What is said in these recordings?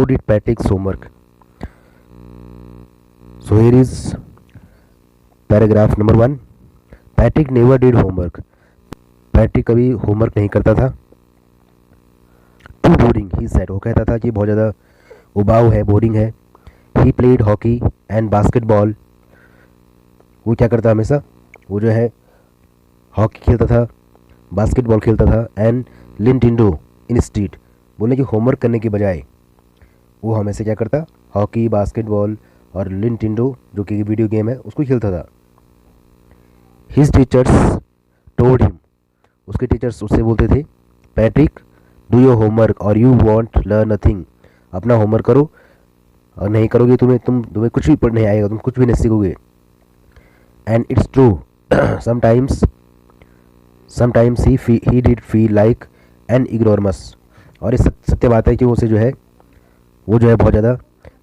Who did Patrick's homework? So here is paragraph number 1. Patrick never did homework. Patrick कभी homework नहीं करता था. Too boring he said, वो कहता था कि बहुत ज़्यादा उबाऊ है, बोरिंग है. He played hockey and basketball. वो क्या करता हमेशा, वो जो है हॉकी खेलता था, बास्केटबॉल खेलता था. एंड निंटेंडो इंस्टीड, बोले कि होमवर्क करने के बजाय वो हमेशा क्या करता, हॉकी, बास्केटबॉल और निंटेंडो जो कि वीडियो गेम है उसको खेलता था. हिज टीचर्स टोल्ड हिम, उसके टीचर्स उससे बोलते थे, पैट्रिक डू योर होमवर्क और यू वॉन्ट लर्न नथिंग. अपना होमवर्क करो और नहीं करोगे तुम्हें कुछ भी पढ़ नहीं आएगा, तुम कुछ भी नहीं सीखोगे. And it's true, sometimes he did feel like an ignoramus. और ये सत्य बात है कि वो जो है बहुत ज़्यादा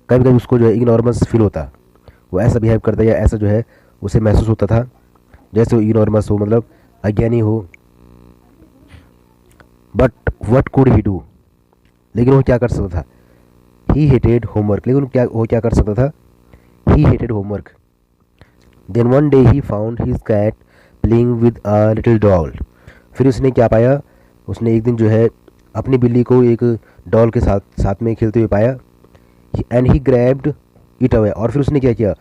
कभी कभी उसको जो है इग्नोरमस फील होता, वो ऐसा बिहेव करता या ऐसा जो है उसे महसूस होता था जैसे वो इग्नोरमस हो, मतलब अज्ञानी हो. But what could he do, लेकिन वो क्या कर सकता था. ही हेटेड होमवर्क, लेकिन वो क्या कर सकता था. He hated homework. Then one day he found his cat playing with a little doll. फिर उसने क्या पाया, उसने एक दिन जो है अपनी बिल्ली को एक डॉल के साथ में खेलते हुए पाया. And he grabbed it away, और फिर उसने क्या किया,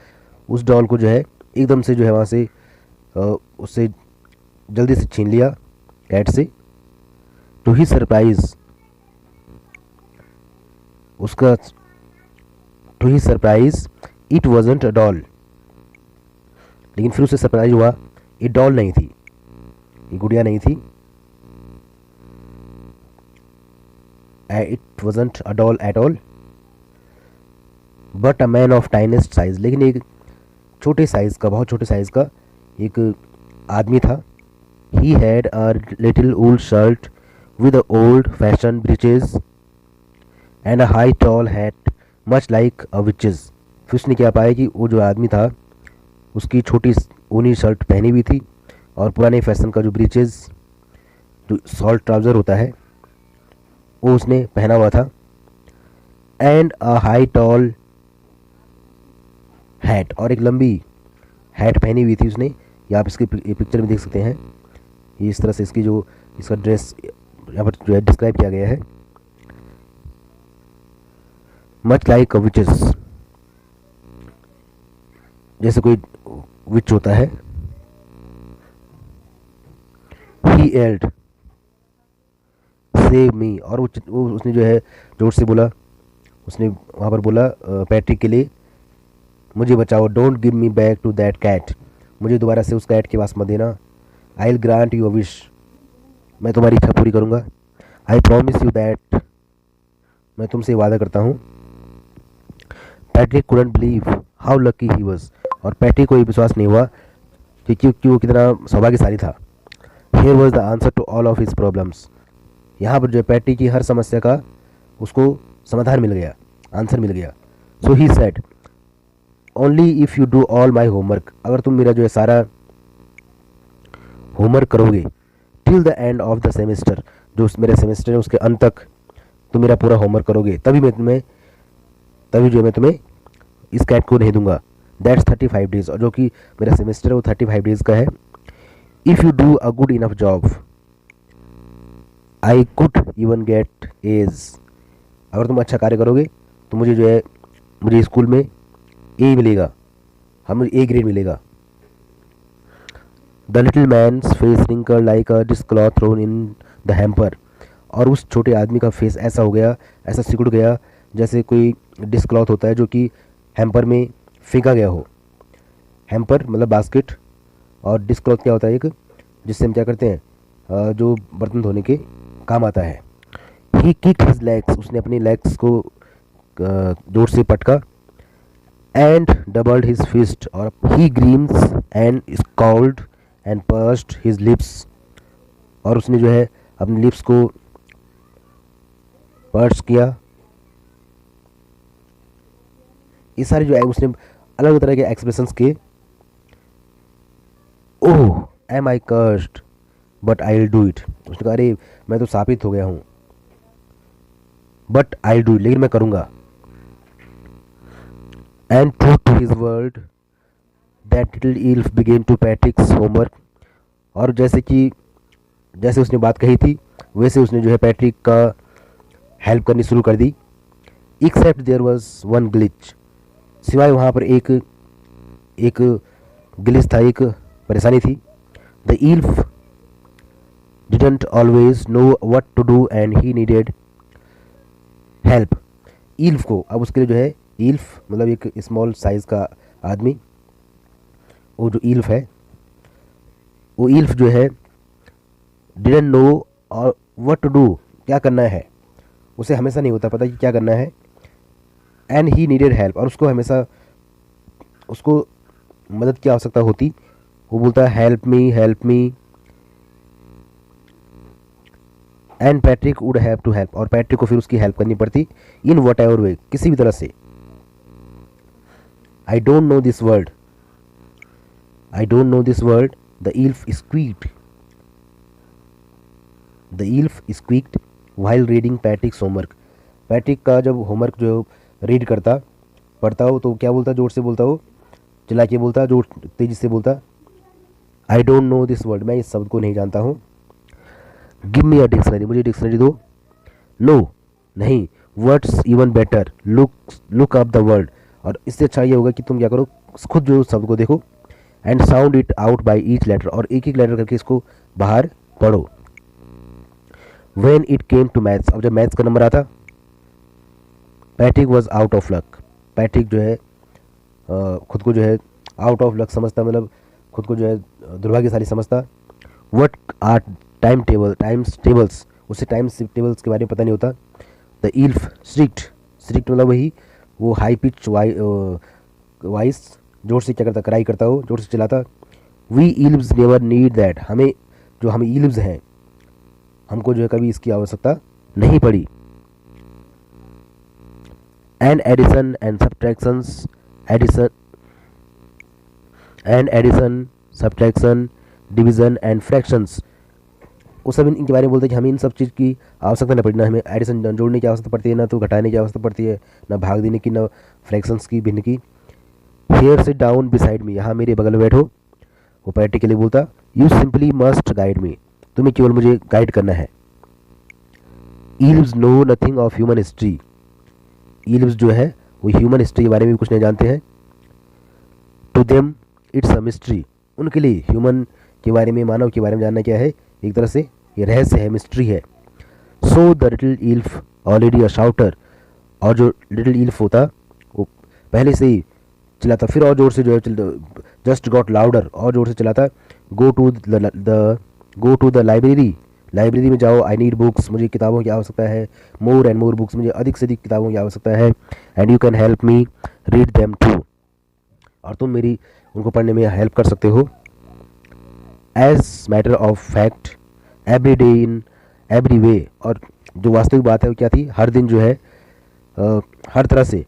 उस डॉल को जो है एकदम से जो है वहाँ से उससे जल्दी से छीन लिया कैट से. To his surprise, it wasn't a doll. लेकिन फिर उसे सरप्राइज हुआ, ये डॉल नहीं थी, ये गुड़िया नहीं थी. It wasn't a doll at all but a man of tiniest size, लेकिन एक छोटे साइज का, बहुत छोटे साइज का एक आदमी था. He had a little old shirt with the old fashioned breeches and a high tall hat much like a witch's. फिर उसने क्या पाया कि वो जो आदमी था उसकी छोटी ऊनी शर्ट पहनी हुई थी और पुराने फैशन का जो ब्रीचेस, जो शॉर्ट ट्राउज़र होता है, वो उसने पहना हुआ था. And a high tall hat, और एक लंबी हैट पहनी हुई थी उसने. ये आप इसके पिक्चर में देख सकते हैं. ये इस तरह से इसका ड्रेस यहाँ पर जो है डिस्क्राइब किया गया है. मच लाइक विचेस, जैसे कोई विच होता है. ही एल्ड सेव मी, और वो उसने जो है जोर से बोला, उसने वहाँ पर बोला पैट्रिक के लिए, मुझे बचाओ. Don't give me back to that cat, मुझे दोबारा से उस कैट के पास मत देना. I will grant you a wish, मैं तुम्हारी इच्छा पूरी करूँगा. आई प्रॉमिस यू दैट, मैं तुमसे वादा करता हूँ. Patrick couldn't believe how lucky he was, और पैट्रिक को ये विश्वास नहीं हुआ क्योंकि वो कितना सौभाग्यशाली था. Here was the answer to all of his problems, यहाँ पर जो पैट्रिक की हर समस्या का उसको समाधान मिल गया, आंसर मिल गया. So he said, only if you do all my homework, अगर तुम मेरा जो है सारा होमवर्क करोगे, till the end of the semester, जो मेरा सेमेस्टर है उसके अंत तक तुम मेरा पूरा होमवर्क करोगे, तभी जो मैं तुम्हें इस कैट को नहीं दूंगा. दैट्स 35 डेज, और जो कि मेरा सेमेस्टर है वो 35 डेज का है. If you do a good enough job I could even get age, अगर तुम अच्छा कार्य करोगे तो मुझे स्कूल में ए मिलेगा, मुझे ए ग्रेड मिलेगा. The little man's face wrinkle like a dishcloth thrown in the hamper, और उस छोटे आदमी का फेस ऐसा हो गया, ऐसा सिकुड़ गया जैसे कोई डिस्क्लॉथ होता है जो कि हैम्पर में फेंका गया हो. हैम्पर मतलब बास्केट, और डिस्क्लॉथ क्या होता है, एक जिससे हम क्या करते हैं, जो बर्तन धोने के काम आता है. ही किक्ड हिज लेग्स, उसने अपनी लेग्स को जोर से पटका. एंड डबल्ड हिज फिस्ट, और he grimace and scowled and pursed his lips, और उसने जो है अपने लिप्स को पर्स किया. ये सारे जो है उसने अलग अलग तरह के एक्सप्रेशंस किए. Oh am I cursed but I will do it, उसने कहा अरे मैं तो शापित हो गया हूँ, but I will do it, लेकिन मैं करूँगा. And true to his word that little elf began to Patrick's homework. और जैसे उसने बात कही थी वैसे उसने जो है पैट्रिक का हेल्प करनी शुरू कर दी। Except there was one glitch, सिवाय वहाँ पर एक एक ग्लिच था, एक परेशानी थी। The elf didn't always know what to do and he needed help. Elf को, अब उसके लिए जो है, ईल्फ मतलब एक स्मॉल साइज का आदमी, वो जो ईल्फ है, वो ईल्फ जो है डिडंट नो और व्हाट टू डू, क्या करना है, उसे हमेशा नहीं होता पता कि क्या करना है। एंड ही नीडेड हेल्प, और उसको हमेशा उसको मदद की आवश्यकता होती। वो बोलता है help me and Patrick would have to help, और पैट्रिक को फिर उसकी हेल्प करनी पड़ती इन वट एवर वे, किसी भी तरह से। I don't know this word the elf squeaked while reading Patrick's homework. Patrick का जब होमवर्क जो रीड पढ़ता हो तो क्या बोलता, जोर से बोलता हो, चिल्ला के बोलता, जोर तेजी से बोलता, आई डोंट नो दिस वर्ड, मैं इस शब्द को नहीं जानता हूँ। गिव मी अ डिक्शनरी, मुझे डिक्शनरी दो। नो, नहीं। Words even better, look up the word, और इससे अच्छा ये होगा कि तुम क्या करो, खुद जो शब्द को देखो। And sound it out by each letter, और एक एक लेटर करके इसको बाहर पढ़ो। When it came to maths, अब जब मैथ्स का नंबर आता, Patrick was out of luck. Patrick जो है खुद को जो है आउट ऑफ लक समझता, मतलब खुद को जो है दुर्भाग्यशाली समझता। वट आर टाइम्स टेबल्स, उसे टाइम्स टेबल्स के बारे में पता नहीं होता। द ईल्फ स्ट्रिक्ट मतलब वही वो हाई पिच वॉइस, जोर से क्या करता, क्राई करता हो, जोर से चिल्लाता। वी ईल्व्स नेवर नीड दैट, हम ईल्व्स हैं, हमको जो है कभी इसकी आवश्यकता नहीं पड़ी। And addition and subtraction division and fractions, वो सब इनके बारे में बोलते हैं कि हमें इन सब चीज़ की आवश्यकता नहीं पड़ती, ना हमें एडिशन जोड़ने की आवश्यकता पड़ती है, ना तो घटाने की आवश्यकता पड़ती है, ना भाग देने की, ना फ्रैक्शंस की, भिन्न की। Here sit down beside me, यहाँ मेरे बगल में बैठो, वो पैट्रिक के लिए बोलता। You simply must guide me, तुम्हें केवल मुझे गाइड करना है। Elves know nothing of human history, elves जो है वो ह्यूमन हिस्ट्री के बारे में भी कुछ नहीं जानते हैं। To them it's a mystery, उनके लिए ह्यूमन के बारे में, मानव के बारे में जानना क्या है, एक तरह से ये रहस्य है, मिस्ट्री है। So the little elf already a shouter, और जो लिटिल ईल्फ होता वो पहले से ही चिल्लाता, फिर और जोर से जो है जस्ट गॉट लाउडर, और जोर से चिल्लाता। गो टू द लाइब्रेरी में जाओ। आई नीड बुक्स, मुझे किताबों की आवश्यकता है। मोर एंड मोर बुक्स, मुझे अधिक से अधिक किताबों की आवश्यकता है। And you can help me read them too, और तुम मेरी उनको पढ़ने में हेल्प कर सकते हो। As matter of fact every day in every way, और जो वास्तविक बात है वो क्या थी, हर दिन जो है हर तरह से।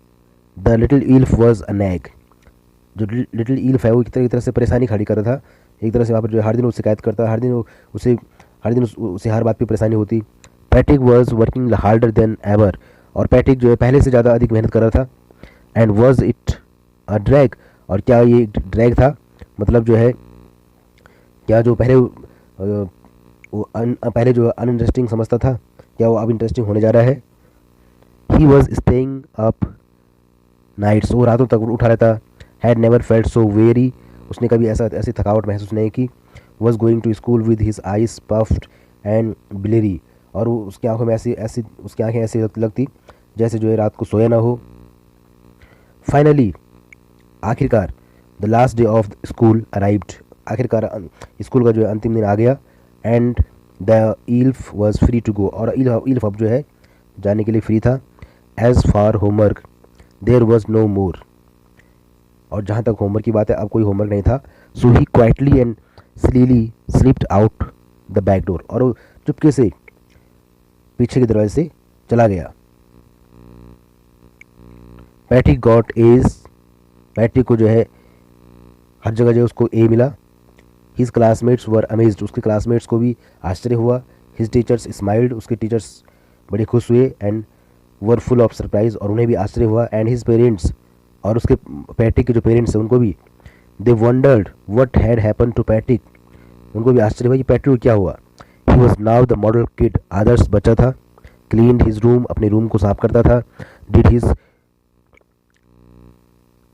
The little elf was a nag, जो लिटिल ईल्फ है वो एक तरह से परेशानी खड़ी कर रहा था, एक तरह से वहाँ पर जो हर दिन वो शिकायत करता, हर दिन उसे हर बात पे परेशानी होती। Patrick was working harder than ever, और पैट्रिक जो है पहले से ज़्यादा अधिक मेहनत कर रहा था। And was it a drag, और क्या ये ड्रैग था, मतलब जो है क्या जो पहले जो अनइंटरेस्टिंग समझता था, क्या वो अब इंटरेस्टिंग होने जा रहा है। He was staying up nights, वो रातों तक उठा रहता। Had never felt so weary, उसने कभी ऐसी थकावट महसूस नहीं की। Was going to school with his eyes puffed and bleary, और वो उसकी आंखों में उसकी आंखें ऐसी लगती जैसे जो है रात को सोया ना हो। फाइनली, आखिरकार, the last day of school arrived, आखिरकार स्कूल का जो है अंतिम दिन आ गया। And the elf was free to go, और ईल्फ अब जो है जाने के लिए फ्री था। As for homework there was no more, और जहाँ तक होमवर्क की बात है अब कोई होमवर्क नहीं था। So he quietly and slyly slipped out the back door, और वो चुपके से पीछे के दरवाजे से चला गया। पैट्रिक गॉट एज, पैट्रिक को जो है हर जगह जो उसको ए मिला। हिज क्लासमेट्स वर अमेज्ड, उसके क्लासमेट्स को भी आश्चर्य हुआ। हिज टीचर्स स्माइल्ड, उसके टीचर्स बड़े खुश हुए। And were full of surprise, और उन्हें भी आश्चर्य हुआ। एंड हिज पेरेंट्स और उसके पैट्रिक के जो पेरेंट्स हैं उनको भी, they wondered what had happen to Patrick, उनको भी आश्चर्य हुआ कि पैट्रिक को क्या हुआ। He was now the model kid, आदर्श बच्चा था। क्लीन्ड हिज रूम, अपने रूम को साफ करता था। डिड हिज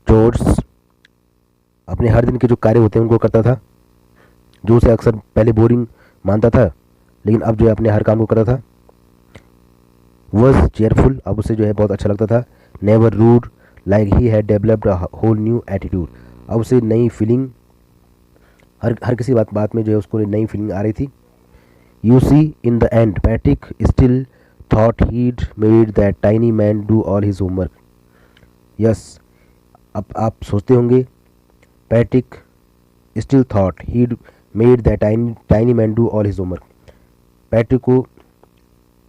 चोर्स, अपने हर दिन के जो कार्य होते हैं उनको करता था, जो उसे अक्सर पहले बोरिंग मानता था लेकिन अब जो है अपने हर काम को करता था। वॉज चेयरफुल, अब उसे जो है बहुत अच्छा लगता था। Never rude, like he had developed a whole new attitude, अब उसे नई फीलिंग, हर किसी बात में जो है उसको नई फीलिंग आ रही थी। You see in the end Patrick still thought he'd made that tiny man do all his homework. Yes, अब आप सोचते होंगे Patrick still thought he'd made that tiny man do all his homework, Patrick को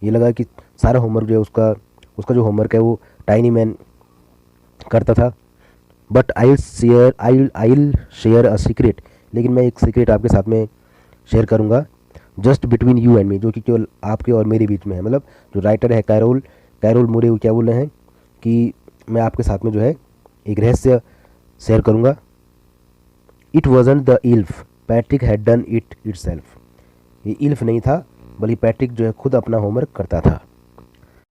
ये लगा कि सारा homework जो है उसका जो होमवर्क है वो टाइनी मैन करता था। But I share a secret, लेकिन मैं एक सीक्रेट आपके साथ में शेयर करूँगा, just between you and me, जो कि केवल आपके और मेरे बीच में है। मतलब जो राइटर है कैरोल मोरे, वो क्या बोल रहे हैं कि मैं आपके साथ में जो है एक रहस्य शेयर करूँगा। It wasn't the elf, Patrick had done it itself, ये इल्फ नहीं था बल्कि पैट्रिक जो है खुद अपना होमवर्क करता था।